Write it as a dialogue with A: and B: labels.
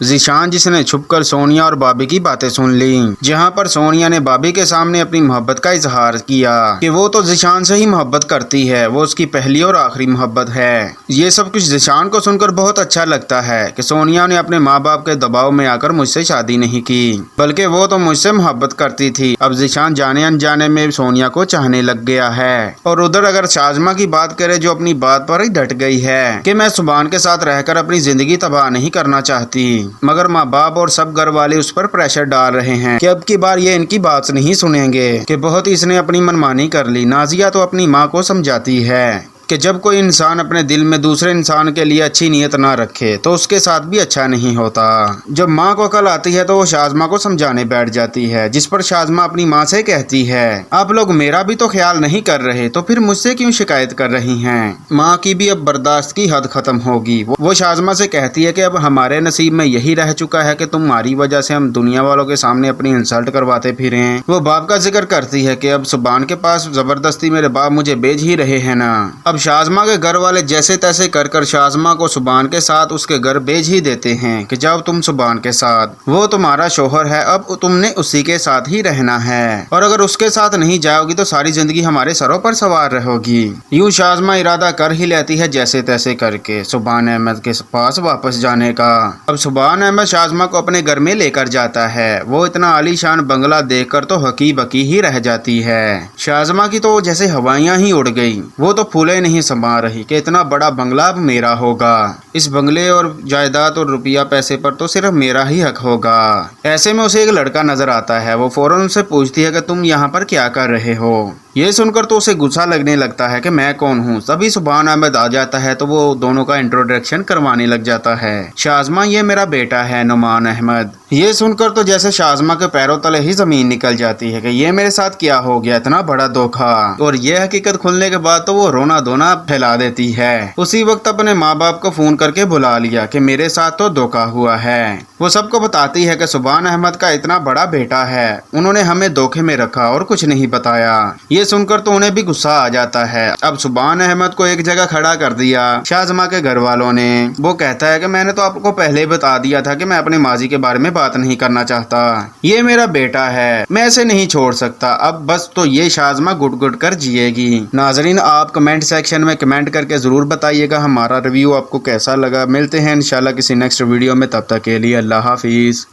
A: ذیشان جس نے چھپ کر سونیا اور بابی کی باتیں سن لی، جہاں پر سونیا نے بابی کے سامنے اپنی محبت کا اظہار کیا کہ وہ تو ذیشان سے ہی محبت کرتی ہے، وہ اس کی پہلی اور آخری محبت ہے۔ یہ سب کچھ ذیشان کو سن کر بہت اچھا لگتا ہے کہ سونیا نے اپنے ماں باپ کے دباؤ میں آ کر مجھ سے شادی نہیں کی، بلکہ وہ تو مجھ سے محبت کرتی تھی۔ اب ذیشان جانے انجانے میں سونیا کو چاہنے لگ گیا ہے۔ اور ادھر اگر شازمہ کی بات کرے جو اپنی بات پر ہی ڈٹ گئی ہے کہ میں سبحان کے ساتھ رہ کر اپنی زندگی تباہ نہیں کرنا چاہتی، مگر ماں باپ اور سب گھر والے اس پر پریشر ڈال رہے ہیں کہ اب کی بار یہ ان کی بات نہیں سنیں گے کہ بہت اس نے اپنی منمانی کر لی۔ نازیہ تو اپنی ماں کو سمجھاتی ہے کہ جب کوئی انسان اپنے دل میں دوسرے انسان کے لیے اچھی نیت نہ رکھے تو اس کے ساتھ بھی اچھا نہیں ہوتا۔ جب ماں کو عقل آتی ہے تو وہ شازمہ کو سمجھانے بیٹھ جاتی ہے، جس پر شازمہ اپنی ماں سے کہتی ہے آپ لوگ میرا بھی تو خیال نہیں کر رہے تو پھر مجھ سے کیوں شکایت کر رہی ہیں۔ ماں کی بھی اب برداشت کی حد ختم ہوگی۔ وہ شازمہ سے کہتی ہے کہ اب ہمارے نصیب میں یہی رہ چکا ہے کہ تمہاری وجہ سے ہم دنیا والوں کے سامنے اپنی انسلٹ کرواتے پھریں۔ وہ باپ کا ذکر کرتی ہے کہ اب سبحان کے پاس زبردستی میرے باپ مجھے بھیج ہی رہے ہیں نا۔ اب شازمہ کے گھر والے جیسے تیسے کر کر شازمہ کو سبحان کے ساتھ اس کے گھر بھیج ہی دیتے ہیں کہ جاؤ تم سبحان کے ساتھ، وہ تمہارا شوہر ہے، اب تم نے اسی کے ساتھ ہی رہنا ہے، اور اگر اس کے ساتھ نہیں جاؤ گی تو ساری زندگی ہمارے سروں پر سوار رہو گی۔ یوں شازمہ ارادہ کر ہی لیتی ہے جیسے تیسے کر کے سبحان احمد کے پاس واپس جانے کا۔ اب سبحان احمد شازمہ کو اپنے گھر میں لے کر جاتا ہے۔ وہ اتنا عالی شان بنگلہ دیکھ کر تو حقی بکی ہی رہ جاتی ہے۔ شازمہ کی تو جیسے ہوائیاں ہی اڑ گئی، وہ تو پھولے نہیں سما رہی کہ اتنا بڑا بنگلہ اب میرا ہوگا، اس بنگلے اور جائیداد اور روپیہ پیسے پر تو صرف میرا ہی حق ہوگا۔ ایسے میں اسے ایک لڑکا نظر آتا ہے، وہ فوراً ان سے پوچھتی ہے کہ تم یہاں پر کیا کر رہے ہو۔ یہ سن کر تو اسے غصہ لگنے لگتا ہے کہ میں کون ہوں۔ تبھی سبحان احمد آ جاتا ہے تو وہ دونوں کا انٹروڈکشن کروانے لگ جاتا ہے۔ شازمہ یہ میرا بیٹا ہے نعمان احمد۔ یہ سن کر تو جیسے شازمہ کے پیروں تلے ہی زمین نکل جاتی ہے کہ یہ میرے ساتھ کیا ہو گیا، اتنا بڑا دھوکا۔ اور یہ حقیقت کھلنے کے بعد تو وہ رونا دھونا پھیلا دیتی ہے۔ اسی وقت اپنے ماں باپ کو فون کر کے بلا لیا کہ میرے ساتھ تو دھوکا ہوا ہے۔ وہ سب کو بتاتی ہے کہ سبحان احمد کا اتنا بڑا بیٹا ہے، انہوں نے ہمیں دھوکے میں رکھا اور کچھ نہیں بتایا۔ یہ سن کر تو انہیں بھی غصہ آ جاتا ہے۔ اب سبحان احمد کو ایک جگہ کھڑا کر دیا شازمہ کے گھر والوں نے۔ وہ کہتا ہے کہ میں نے تو آپ کو پہلے بتا دیا تھا کہ میں اپنے ماضی کے بارے میں بات نہیں کرنا چاہتا، یہ میرا بیٹا ہے، میں اسے نہیں چھوڑ سکتا، اب بس تو یہ شازمہ گٹ گٹ کر جیے گی۔ ناظرین آپ کمنٹ سیکشن میں کمنٹ کر کے ضرور بتائیے گا ہمارا ریویو آپ کو کیسا لگا۔ ملتے ہیں انشاءاللہ کسی نیکسٹ ویڈیو میں، تب تک کے لیے اللہ حافظ۔